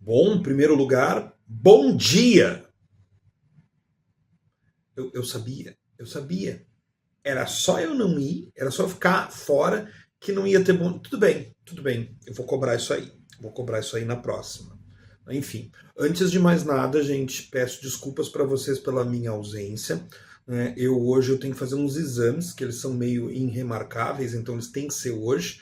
Bom, em primeiro lugar, bom dia! Eu sabia. Era só eu não ir, era só eu ficar fora que não ia ter bom. Tudo bem, eu vou cobrar isso aí. Vou cobrar isso aí na próxima. Enfim, antes de mais nada, gente, peço desculpas para vocês pela minha ausência. Hoje eu tenho que fazer uns exames, que eles são meio irremarcáveis, então eles têm que ser hoje.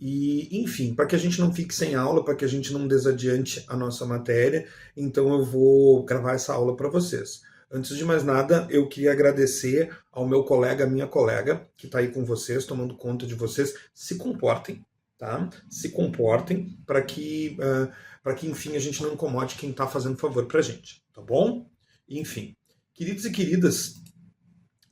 E, enfim, para que a gente não fique sem aula, para que a gente não desadiante a nossa matéria, então eu vou gravar essa aula para vocês. Antes de mais nada, eu queria agradecer ao meu colega, minha colega, que está aí com vocês, tomando conta de vocês. Se comportem, tá? Se comportem para que, enfim, a gente não incomode quem está fazendo favor para a gente, tá bom? Enfim, queridos e queridas,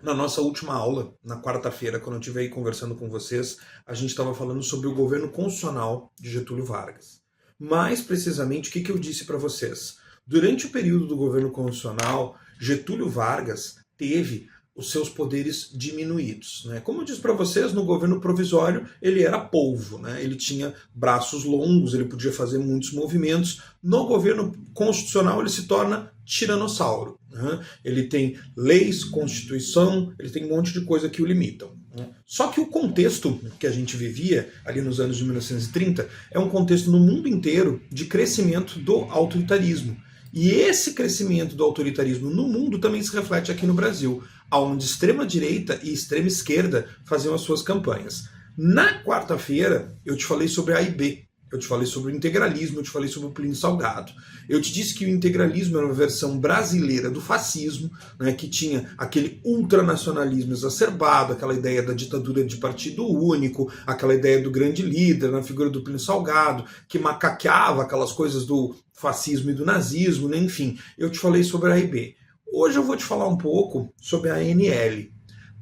na nossa última aula, na quarta-feira, quando eu estive aí conversando com vocês, a gente estava falando sobre o governo constitucional de Getúlio Vargas. Mais precisamente, o que eu disse para vocês? Durante o período do governo constitucional, Getúlio Vargas teve os seus poderes diminuídos, né? Como eu disse para vocês, no governo provisório ele era polvo, né? Ele tinha braços longos, ele podia fazer muitos movimentos. No governo constitucional ele se torna tiranossauro, né? Ele tem leis, constituição, ele tem um monte de coisa que o limitam, né? Só que o contexto que a gente vivia ali nos anos de 1930 é um contexto no mundo inteiro de crescimento do autoritarismo. E esse crescimento do autoritarismo no mundo também se reflete aqui no Brasil, onde extrema-direita e extrema-esquerda faziam as suas campanhas. Na quarta-feira, eu te falei sobre a AIB, eu te falei sobre o integralismo, eu te falei sobre o Plínio Salgado. Eu te disse que o integralismo era uma versão brasileira do fascismo, né, que tinha aquele ultranacionalismo exacerbado, aquela ideia da ditadura de partido único, aquela ideia do grande líder, na figura do Plínio Salgado, que macaqueava aquelas coisas do fascismo e do nazismo, né, enfim. Eu te falei sobre a AIB. Hoje eu vou te falar um pouco sobre a ANL.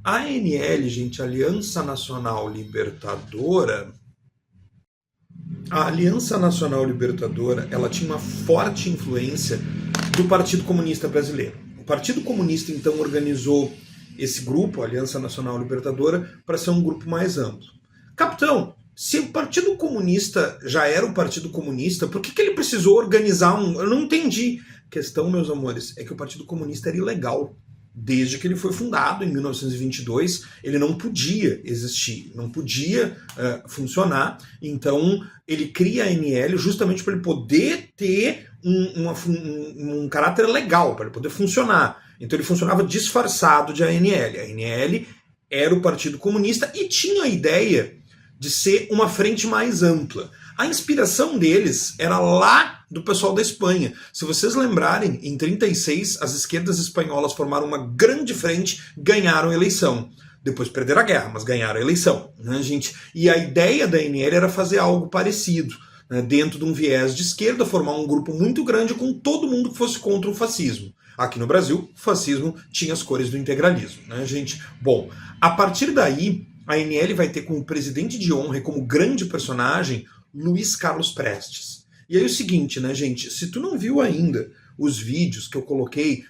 A ANL, gente, Aliança Nacional Libertadora. A Aliança Nacional Libertadora, ela tinha uma forte influência do Partido Comunista Brasileiro. O Partido Comunista, então, organizou esse grupo, a Aliança Nacional Libertadora, para ser um grupo mais amplo. Capitão, se o Partido Comunista já era o Partido Comunista, por que ele precisou organizar um... Eu não entendi. A questão, meus amores, é que o Partido Comunista era ilegal. Desde que ele foi fundado, em 1922, ele não podia existir, não podia funcionar. Então, ele cria a ANL justamente para ele poder ter um caráter legal, para ele poder funcionar. Então, ele funcionava disfarçado de ANL. A ANL era o Partido Comunista e tinha a ideia de ser uma frente mais ampla. A inspiração deles era lá do pessoal da Espanha. Se vocês lembrarem, em 36, as esquerdas espanholas formaram uma grande frente, ganharam a eleição. Depois perderam a guerra, mas ganharam a eleição, né, gente? E a ideia da ANL era fazer algo parecido, né, dentro de um viés de esquerda, formar um grupo muito grande com todo mundo que fosse contra o fascismo. Aqui no Brasil, o fascismo tinha as cores do integralismo, né, gente? Bom, a partir daí, a ANL vai ter como presidente de honra e como grande personagem Luiz Carlos Prestes. E aí é o seguinte, né, gente? Se tu não viu ainda os vídeos que eu coloquei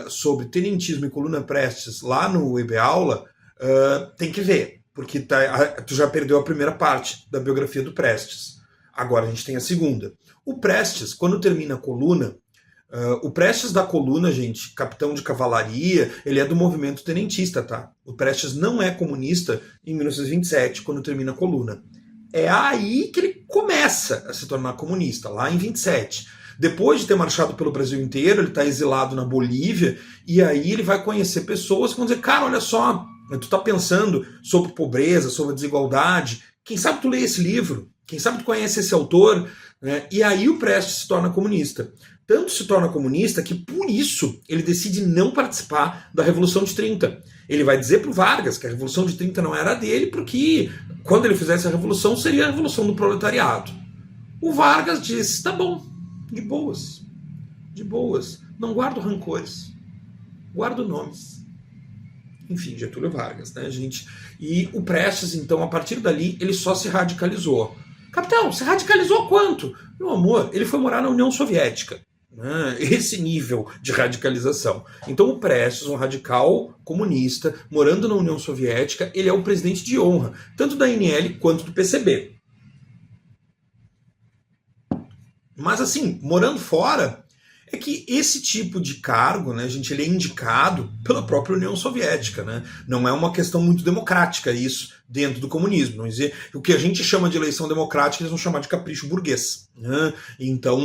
sobre tenentismo e coluna Prestes lá no EBAula, tem que ver, porque tu já perdeu a primeira parte da biografia do Prestes. Agora a gente tem a segunda. O Prestes, quando termina a coluna, o Prestes da coluna, gente, capitão de cavalaria, ele é do movimento tenentista, tá? O Prestes não é comunista em 1927, quando termina a coluna. É aí que ele começa a se tornar comunista, lá em 27. Depois de ter marchado pelo Brasil inteiro, ele está exilado na Bolívia, e aí ele vai conhecer pessoas que vão dizer, cara, olha só, tu tá pensando sobre pobreza, sobre desigualdade, quem sabe tu lê esse livro, quem sabe tu conhece esse autor, né? E aí o Prestes se torna comunista. Tanto se torna comunista que, por isso, ele decide não participar da Revolução de 30. Ele vai dizer para o Vargas que a Revolução de 30 não era dele, porque quando ele fizesse a Revolução, seria a Revolução do Proletariado. O Vargas diz, tá bom, de boas, não guardo rancores, guardo nomes. Enfim, Getúlio Vargas, né, gente? E o Prestes, então, a partir dali, ele só se radicalizou. Capitão, se radicalizou quanto? Meu amor, ele foi morar na União Soviética. Esse nível de radicalização. Então o Prestes, um radical comunista, morando na União Soviética, ele é o presidente de honra, tanto da ANL quanto do PCB. Mas assim, morando fora, é que esse tipo de cargo, né, gente, ele é indicado pela própria União Soviética, né? Não é uma questão muito democrática isso dentro do comunismo. Não dizer, o que a gente chama de eleição democrática, eles vão chamar de capricho burguês, né? Então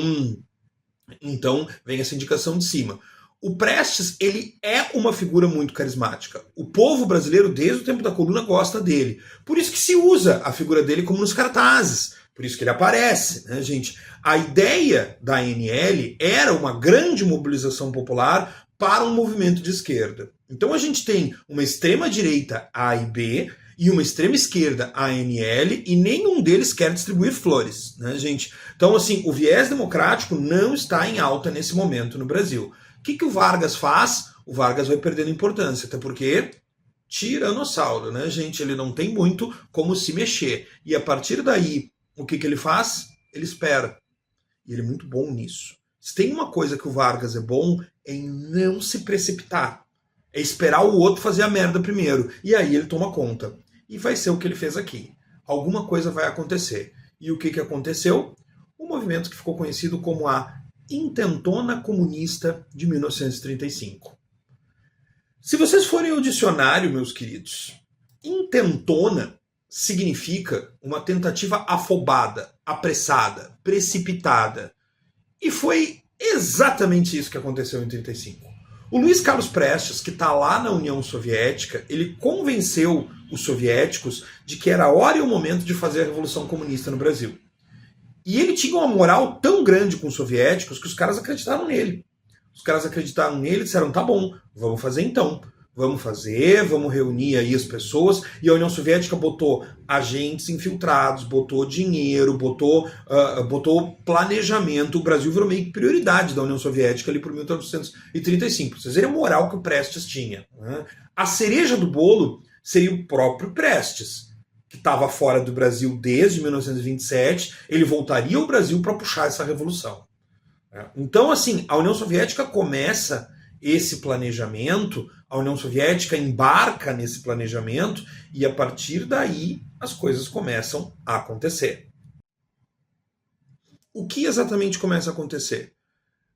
vem essa indicação de cima. O Prestes, ele é uma figura muito carismática. O povo brasileiro, desde o tempo da coluna, gosta dele. Por isso que se usa a figura dele como nos cartazes. Por isso que ele aparece, né, gente? A ideia da ANL era uma grande mobilização popular para um movimento de esquerda. Então a gente tem uma extrema-direita A e B e uma extrema-esquerda ANL e nenhum deles quer distribuir flores, né, gente? Então, assim, o viés democrático não está em alta nesse momento no Brasil. O que o Vargas faz? O Vargas vai perdendo importância, até porque tiranossauro, né, gente? Ele não tem muito como se mexer. E a partir daí, o que ele faz? Ele espera. E ele é muito bom nisso. Se tem uma coisa que o Vargas é bom, é em não se precipitar. É esperar o outro fazer a merda primeiro. E aí ele toma conta. E vai ser o que ele fez aqui. Alguma coisa vai acontecer. E o que aconteceu? O movimento que ficou conhecido como a Intentona Comunista de 1935. Se vocês forem ao dicionário, meus queridos, intentona significa uma tentativa afobada, apressada, precipitada. E foi exatamente isso que aconteceu em 1935. O Luiz Carlos Prestes, que está lá na União Soviética, ele convenceu os soviéticos de que era a hora e o momento de fazer a Revolução Comunista no Brasil. E ele tinha uma moral tão grande com os soviéticos que os caras acreditaram nele. Os caras acreditaram nele e disseram, tá bom, vamos fazer então. Vamos fazer, vamos reunir aí as pessoas. E a União Soviética botou agentes infiltrados, botou dinheiro, botou planejamento. O Brasil virou meio que prioridade da União Soviética ali por 1935. Pra vocês verem a moral que o Prestes tinha, né? A cereja do bolo seria o próprio Prestes, que estava fora do Brasil desde 1927. Ele voltaria ao Brasil para puxar essa revolução. Então, assim, a União Soviética começa esse planejamento, a União Soviética embarca nesse planejamento e a partir daí as coisas começam a acontecer. O que exatamente começa a acontecer?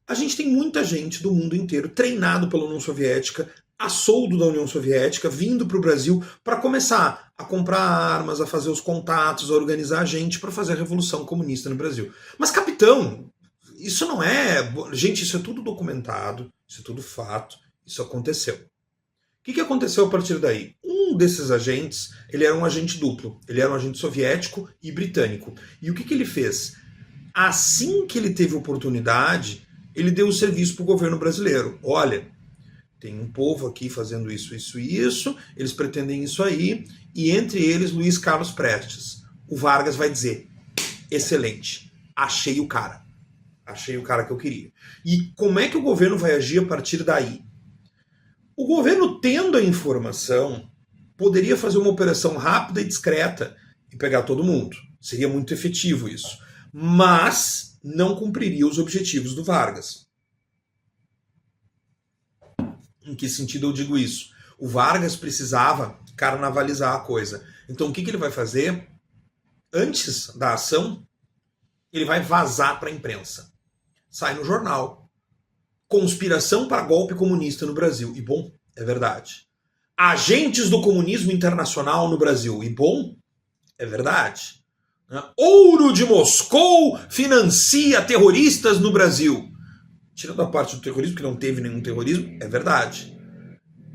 A gente tem muita gente do mundo inteiro treinado pela União Soviética, a soldo da União Soviética, vindo para o Brasil para começar a comprar armas, a fazer os contatos, a organizar a gente para fazer a Revolução Comunista no Brasil. Mas, capitão, isso não é... Gente, isso é tudo documentado, isso é tudo fato, isso aconteceu. O que aconteceu a partir daí? Um desses agentes, ele era um agente duplo. Ele era um agente soviético e britânico. E o que ele fez? Assim que ele teve oportunidade, ele deu o serviço para o governo brasileiro. Olha, tem um povo aqui fazendo isso, isso e isso, eles pretendem isso aí, e entre eles Luiz Carlos Prestes. O Vargas vai dizer, excelente, achei o cara que eu queria. E como é que o governo vai agir a partir daí? O governo, tendo a informação, poderia fazer uma operação rápida e discreta e pegar todo mundo. Seria muito efetivo isso. Mas não cumpriria os objetivos do Vargas. Em que sentido eu digo isso? O Vargas precisava carnavalizar a coisa. Então o que ele vai fazer? Antes da ação, ele vai vazar para a imprensa. Sai no jornal. Conspiração para golpe comunista no Brasil. E bom, é verdade. Agentes do comunismo internacional no Brasil. E bom, é verdade. Ouro de Moscou financia terroristas no Brasil. Tirando a parte do terrorismo, que não teve nenhum terrorismo, é verdade.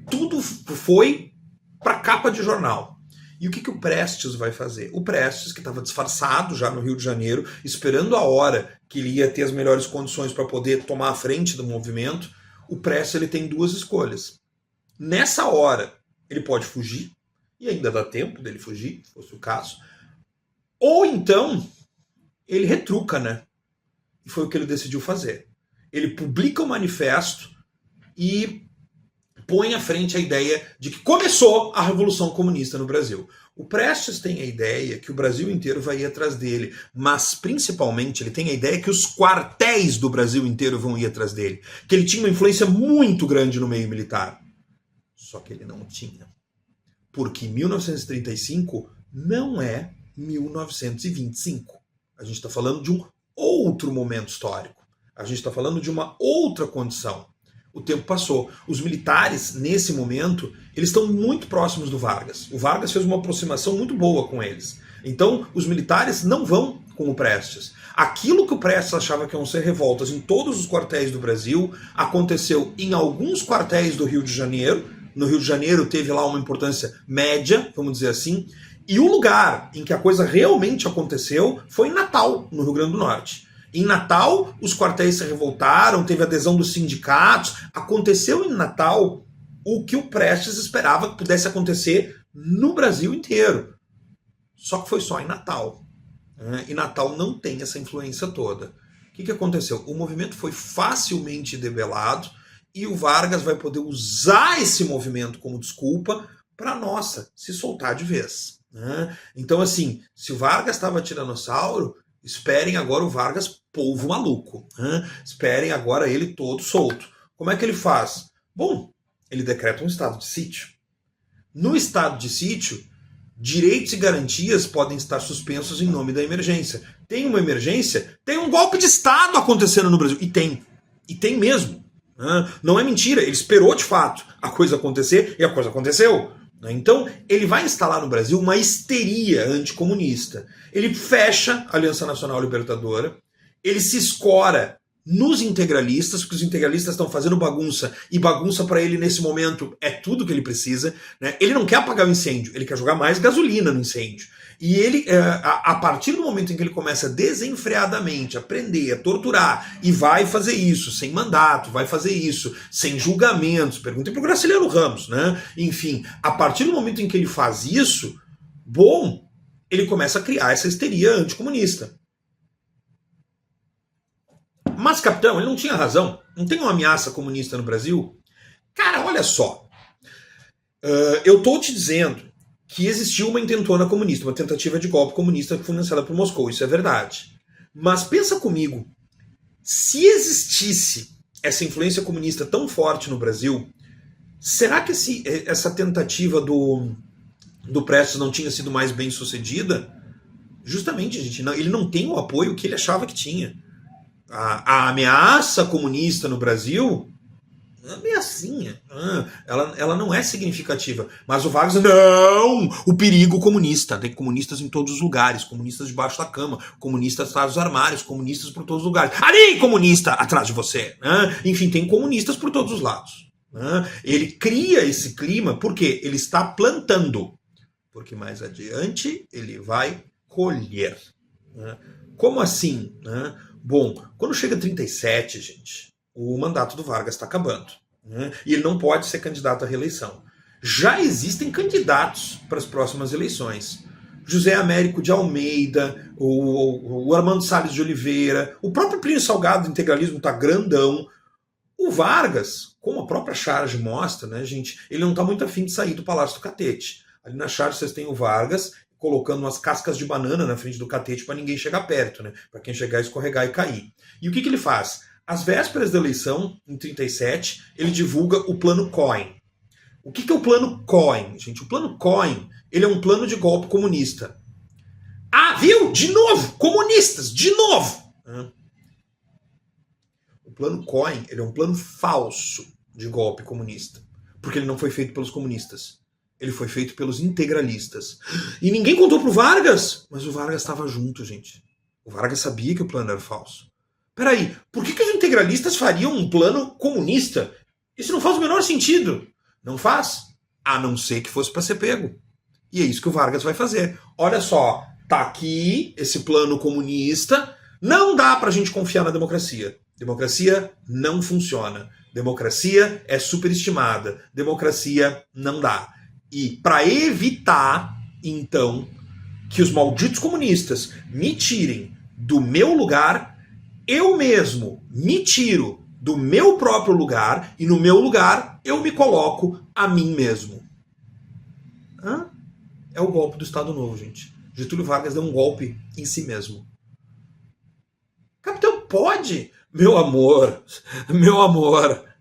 Tudo foi para capa de jornal. E o que o Prestes vai fazer? O Prestes, que estava disfarçado já no Rio de Janeiro, esperando a hora que ele ia ter as melhores condições para poder tomar a frente do movimento, o Prestes ele tem duas escolhas. Nessa hora, ele pode fugir, e ainda dá tempo dele fugir, se fosse o caso. Ou então, ele retruca, né? E foi o que ele decidiu fazer. Ele publica o manifesto e põe à frente a ideia de que começou a Revolução Comunista no Brasil. O Prestes tem a ideia que o Brasil inteiro vai ir atrás dele, mas principalmente ele tem a ideia que os quartéis do Brasil inteiro vão ir atrás dele, que ele tinha uma influência muito grande no meio militar. Só que ele não tinha. Porque 1935 não é 1925. A gente está falando de um outro momento histórico. A gente está falando de uma outra condição. O tempo passou. Os militares, nesse momento, eles estão muito próximos do Vargas. O Vargas fez uma aproximação muito boa com eles. Então, os militares não vão com o Prestes. Aquilo que o Prestes achava que iam ser revoltas em todos os quartéis do Brasil, aconteceu em alguns quartéis do Rio de Janeiro. No Rio de Janeiro teve lá uma importância média, vamos dizer assim. E o lugar em que a coisa realmente aconteceu foi em Natal, no Rio Grande do Norte. Em Natal, os quartéis se revoltaram, teve adesão dos sindicatos. Aconteceu em Natal o que o Prestes esperava que pudesse acontecer no Brasil inteiro. Só que foi só em Natal. E Natal não tem essa influência toda. O que aconteceu? O movimento foi facilmente debelado e o Vargas vai poder usar esse movimento como desculpa para, nossa, se soltar de vez. Então, assim, se o Vargas estava tiranossauro, esperem agora o Vargas polvo maluco. Esperem agora ele todo solto. Como é que ele faz? Bom, ele decreta um estado de sítio. No estado de sítio, direitos e garantias podem estar suspensos em nome da emergência. Tem uma emergência? Tem um golpe de Estado acontecendo no Brasil. E tem mesmo. Não é mentira, ele esperou de fato a coisa acontecer e a coisa aconteceu. Então, ele vai instalar no Brasil uma histeria anticomunista. Ele fecha a Aliança Nacional Libertadora, ele se escora nos integralistas, porque os integralistas estão fazendo bagunça, e bagunça para ele nesse momento é tudo que ele precisa. Ele não quer apagar o incêndio, ele quer jogar mais gasolina no incêndio. E ele, a partir do momento em que ele começa desenfreadamente a prender, a torturar, e vai fazer isso sem mandato, vai fazer isso sem julgamentos, perguntem para o Graciliano Ramos, Enfim, a partir do momento em que ele faz isso, bom, ele começa a criar essa histeria anticomunista. Mas, capitão, ele não tinha razão. Não tem uma ameaça comunista no Brasil? Cara, olha só. Eu estou te dizendo que existiu uma intentona comunista, uma tentativa de golpe comunista financiada por Moscou. Isso é verdade. Mas pensa comigo. Se existisse essa influência comunista tão forte no Brasil, será que essa tentativa do Prestes não tinha sido mais bem sucedida? Justamente, gente, ele não tem o apoio que ele achava que tinha. A ameaça comunista no Brasil, uma ameaçinha, ela não é significativa. Mas o Vargas, não! O perigo comunista. Tem comunistas em todos os lugares, comunistas debaixo da cama, comunistas atrás dos armários, comunistas por todos os lugares. Ali, comunista, atrás de você! Enfim, tem comunistas por todos os lados. Ele cria esse clima porque ele está plantando. Porque mais adiante ele vai colher. Como assim? Bom, quando chega 37, gente, o mandato do Vargas está acabando. E ele não pode ser candidato à reeleição. Já existem candidatos para as próximas eleições. José Américo de Almeida, o Armando Salles de Oliveira, o próprio Plínio Salgado do integralismo está grandão. O Vargas, como a própria charge mostra, gente, ele não está muito afim de sair do Palácio do Catete. Ali na charge vocês têm o Vargas colocando umas cascas de banana na frente do catete para ninguém chegar perto, para quem chegar, escorregar e cair. E o que ele faz? Às vésperas da eleição, em 37, ele divulga o Plano Cohen. O que é o Plano Cohen, gente? O Plano Cohen, ele é um plano de golpe comunista. Ah, viu? De novo! Comunistas! De novo! O Plano Cohen, ele é um plano falso de golpe comunista. Porque ele não foi feito pelos comunistas. Ele foi feito pelos integralistas. E ninguém contou pro Vargas. Mas o Vargas estava junto, gente. O Vargas sabia que o plano era falso. Peraí, por que os integralistas fariam um plano comunista? Isso não faz o menor sentido. Não faz? A não ser que fosse para ser pego. E é isso que o Vargas vai fazer. Olha só, tá aqui esse plano comunista. Não dá pra gente confiar na democracia. Democracia não funciona. Democracia é superestimada. Democracia não dá. E para evitar, então, que os malditos comunistas me tirem do meu lugar, eu mesmo me tiro do meu próprio lugar e no meu lugar eu me coloco a mim mesmo. É o golpe do Estado Novo, gente. Getúlio Vargas deu um golpe em si mesmo. Capitão, pode? Meu amor,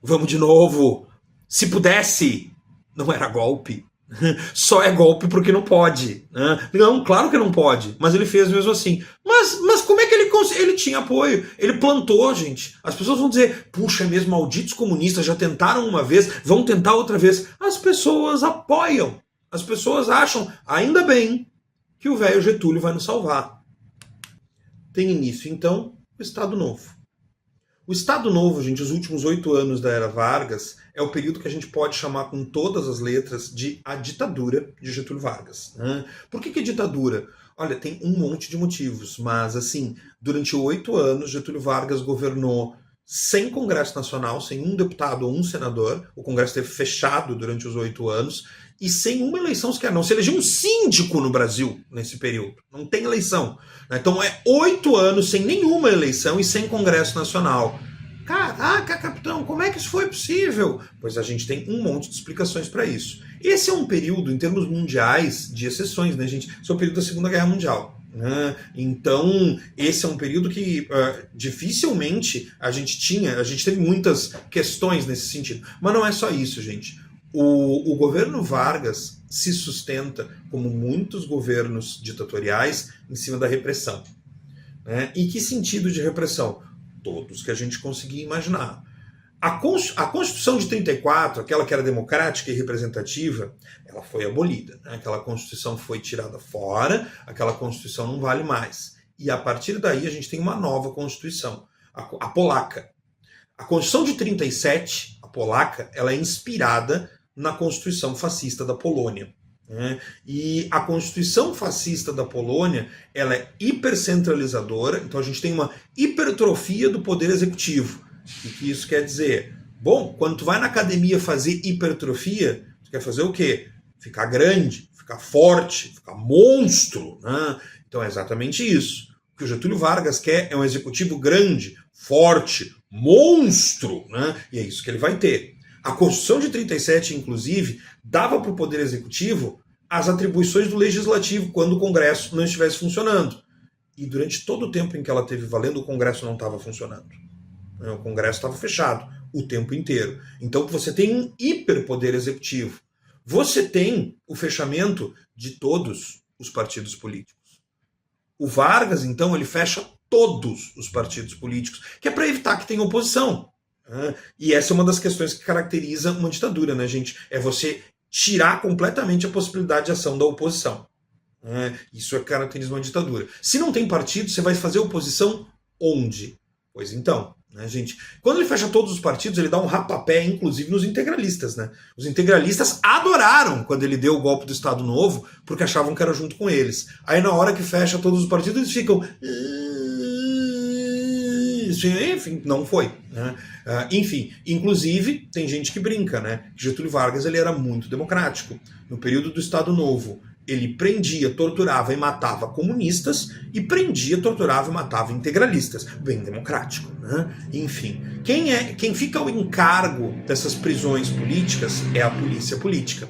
vamos de novo. Se pudesse, não era golpe. Só é golpe porque não pode. Né? Não, claro que não pode, mas ele fez mesmo assim. Mas como é que ele conseguiu? Ele tinha apoio, ele plantou, gente. As pessoas vão dizer, puxa, é mesmo, malditos comunistas já tentaram uma vez, vão tentar outra vez. As pessoas apoiam, as pessoas acham, ainda bem, que o velho Getúlio vai nos salvar. Tem início, então, o Estado Novo. O Estado Novo, gente, os últimos 8 anos da era Vargas, é o período que a gente pode chamar com todas as letras de a ditadura de Getúlio Vargas. Né? Por que ditadura? Olha, tem um monte de motivos, mas assim, durante 8 anos, Getúlio Vargas governou sem Congresso Nacional, sem um deputado ou um senador, o Congresso esteve fechado durante os 8 anos, e sem uma eleição sequer, não se elegeu um síndico no Brasil nesse período, não tem eleição. Então é 8 anos sem nenhuma eleição e sem Congresso Nacional. Caraca, capitão, como é que isso foi possível? Pois a gente tem um monte de explicações para isso. Esse é um período, em termos mundiais, de exceções, né, gente? Esse é o período da Segunda Guerra Mundial. Né? Então, esse é um período que dificilmente a gente teve muitas questões nesse sentido. Mas não é só isso, gente. O governo Vargas se sustenta, como muitos governos ditatoriais, em cima da repressão. Né? E que sentido de repressão? Todos que a gente conseguia imaginar. A Constituição de 34, aquela que era democrática e representativa, ela foi abolida. Né? Aquela Constituição foi tirada fora, aquela Constituição não vale mais. E a partir daí a gente tem uma nova Constituição, a polaca. A Constituição de 37, a polaca, ela é inspirada na Constituição fascista da Polônia. Né? E a Constituição fascista da Polônia, ela é hipercentralizadora, então a gente tem uma hipertrofia do poder executivo. O que isso quer dizer? Bom, quando tu vai na academia fazer hipertrofia, tu quer fazer o quê? Ficar grande, ficar forte, ficar monstro. Né? Então é exatamente isso. O que o Getúlio Vargas quer é um executivo grande, forte, monstro. Né? E é isso que ele vai ter. A Constituição de 37, inclusive, dava para o Poder Executivo as atribuições do Legislativo quando o Congresso não estivesse funcionando. E durante todo o tempo em que ela teve valendo, o Congresso não estava funcionando. O Congresso estava fechado o tempo inteiro. Então você tem um hiperpoder executivo. Você tem o fechamento de todos os partidos políticos. O Vargas, então, ele fecha todos os partidos políticos, que é para evitar que tenha oposição. E essa é uma das questões que caracteriza uma ditadura, né, gente? É você tirar completamente a possibilidade de ação da oposição. Isso é caracteriza uma ditadura. Se não tem partido, você vai fazer oposição onde? Pois então, né, gente? Quando ele fecha todos os partidos, ele dá um rapapé, inclusive, nos integralistas, né? Os integralistas adoraram quando ele deu o golpe do Estado Novo, porque achavam que era junto com eles. Aí, na hora que fecha todos os partidos, eles ficam... Enfim, não foi. Né? Enfim, inclusive, tem gente que brinca, né? Getúlio Vargas ele era muito democrático. No período do Estado Novo, ele prendia, torturava e matava comunistas e prendia, torturava e matava integralistas. Bem democrático. Né? Enfim, quem fica ao encargo dessas prisões políticas é a polícia política.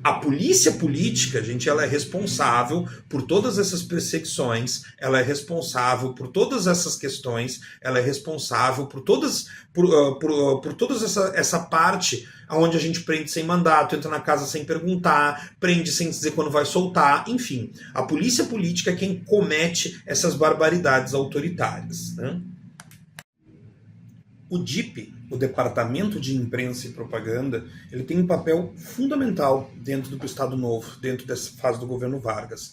A polícia política, gente, ela é responsável por todas essas perseguições, ela é responsável por todas essas questões, ela é responsável por todas essa parte onde a gente prende sem mandato, entra na casa sem perguntar, prende sem dizer quando vai soltar, enfim. A polícia política é quem comete essas barbaridades autoritárias. Né? O DIP, o Departamento de Imprensa e Propaganda, ele tem um papel fundamental dentro do Estado Novo, dentro dessa fase do governo Vargas.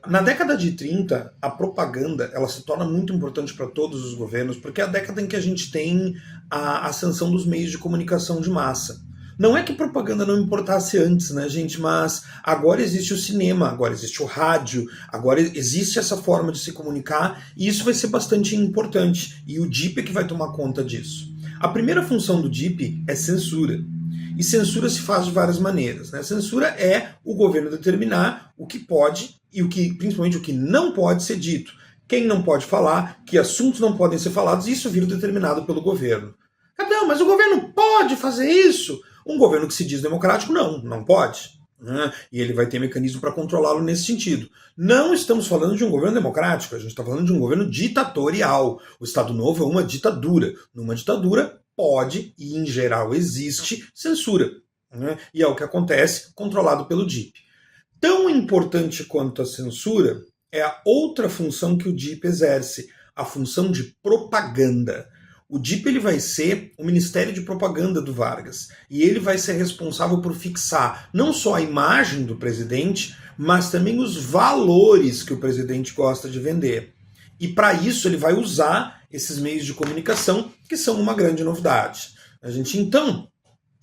Na década de 30, a propaganda ela se torna muito importante para todos os governos, porque é a década em que a gente tem a ascensão dos meios de comunicação de massa. Não é que propaganda não importasse antes, né, gente? Mas agora existe o cinema, agora existe o rádio, agora existe essa forma de se comunicar e isso vai ser bastante importante. E o DIP é que vai tomar conta disso. A primeira função do DIP é censura. E censura se faz de várias maneiras. Né? Censura é o governo determinar o que pode e principalmente o que não pode ser dito. Quem não pode falar, que assuntos não podem ser falados, isso vira determinado pelo governo. Não, mas o governo pode fazer isso? Um governo que se diz democrático, não pode. Né? E ele vai ter mecanismo para controlá-lo nesse sentido. Não estamos falando de um governo democrático, a gente está falando de um governo ditatorial. O Estado Novo é uma ditadura. Numa ditadura pode, e em geral existe, censura. né? E é o que acontece, controlado pelo DIP. Tão importante quanto a censura é a outra função que o DIP exerce, a função de propaganda. O DIP ele vai ser o Ministério de Propaganda do Vargas e ele vai ser responsável por fixar não só a imagem do presidente, mas também os valores que o presidente gosta de vender. E para isso ele vai usar esses meios de comunicação que são uma grande novidade. A gente então,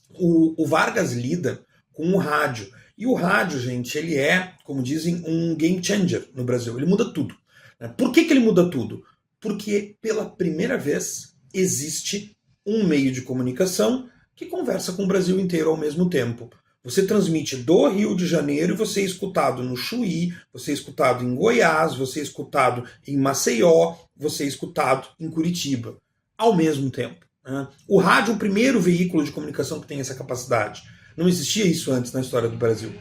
o Vargas lida com o rádio. E o rádio, gente, ele é, como dizem, um game changer no Brasil. Ele muda tudo. Por que ele muda tudo? Porque pela primeira vez existe um meio de comunicação que conversa com o Brasil inteiro ao mesmo tempo. Você transmite do Rio de Janeiro e você é escutado no Chuí, você é escutado em Goiás, você é escutado em Maceió, você é escutado em Curitiba, ao mesmo tempo. O rádio é o primeiro veículo de comunicação que tem essa capacidade. Não existia isso antes na história do Brasil.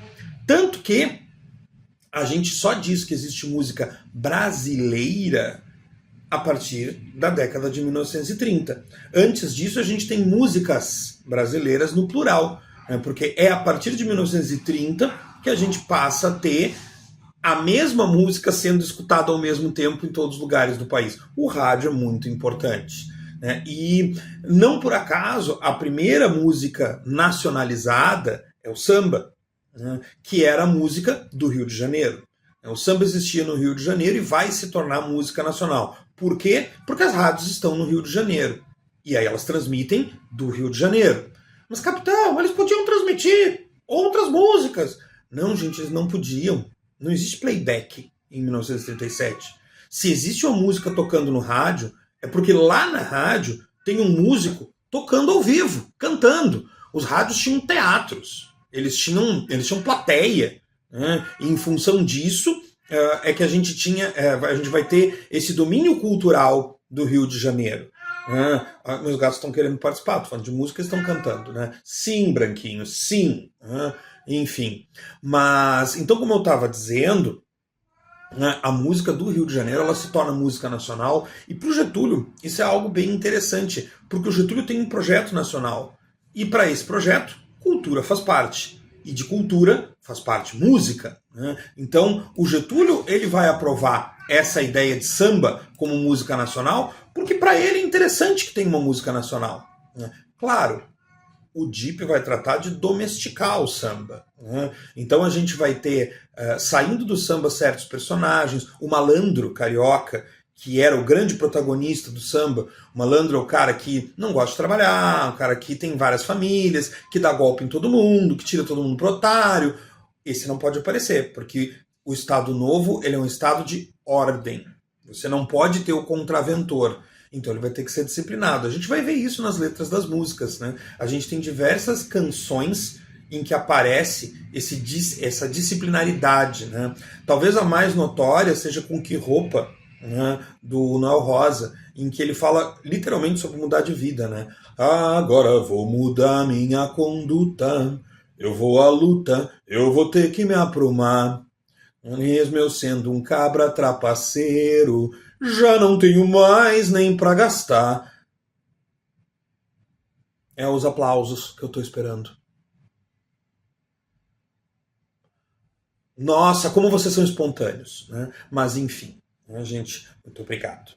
Tanto que a gente só diz que existe música brasileira a partir da década de 1930. Antes disso, a gente tem músicas brasileiras no plural, né? Porque é a partir de 1930 que a gente passa a ter a mesma música sendo escutada ao mesmo tempo em todos os lugares do país. O rádio é muito importante, né? E não por acaso a primeira música nacionalizada é o samba, né? Que era a música do Rio de Janeiro. O samba existia no Rio de Janeiro e vai se tornar música nacional. Por quê? Porque as rádios estão no Rio de Janeiro. E aí elas transmitem do Rio de Janeiro. Mas, capitão, eles podiam transmitir outras músicas. Não, gente, eles não podiam. Não existe playback em 1937. Se existe uma música tocando no rádio, é porque lá na rádio tem um músico tocando ao vivo, cantando. Os rádios tinham teatros, eles tinham plateia. E em função disso é que a gente vai ter esse domínio cultural do Rio de Janeiro. Meus gatos estão querendo participar, tô falando de música, eles estão cantando, né? Sim, Branquinho, sim. Enfim. Mas, então, como eu estava dizendo, a música do Rio de Janeiro ela se torna música nacional, e para o Getúlio isso é algo bem interessante, porque o Getúlio tem um projeto nacional, e para esse projeto, cultura faz parte. E de cultura faz parte música, né? Então o Getúlio ele vai aprovar essa ideia de samba como música nacional, porque para ele é interessante que tenha uma música nacional, né? Claro, o DIP vai tratar de domesticar o samba, né? Então a gente vai ter, saindo do samba certos personagens, o malandro carioca, que era o grande protagonista do samba. O malandro é o cara que não gosta de trabalhar, o cara que tem várias famílias, que dá golpe em todo mundo, que tira todo mundo pro otário. Esse não pode aparecer, porque o Estado Novo ele é um estado de ordem. Você não pode ter o contraventor. Então ele vai ter que ser disciplinado. A gente vai ver isso nas letras das músicas, né? A gente tem diversas canções em que aparece essa disciplinaridade, né? Talvez a mais notória seja Com Que Roupa, né, do Noel Rosa, em que ele fala literalmente sobre mudar de vida, né? Agora vou mudar minha conduta, eu vou à luta, eu vou ter que me aprumar. Mesmo eu sendo um cabra trapaceiro, já não tenho mais nem pra gastar. É os aplausos que eu tô esperando. Nossa, como vocês são espontâneos, né? Mas enfim, né, gente, muito obrigado.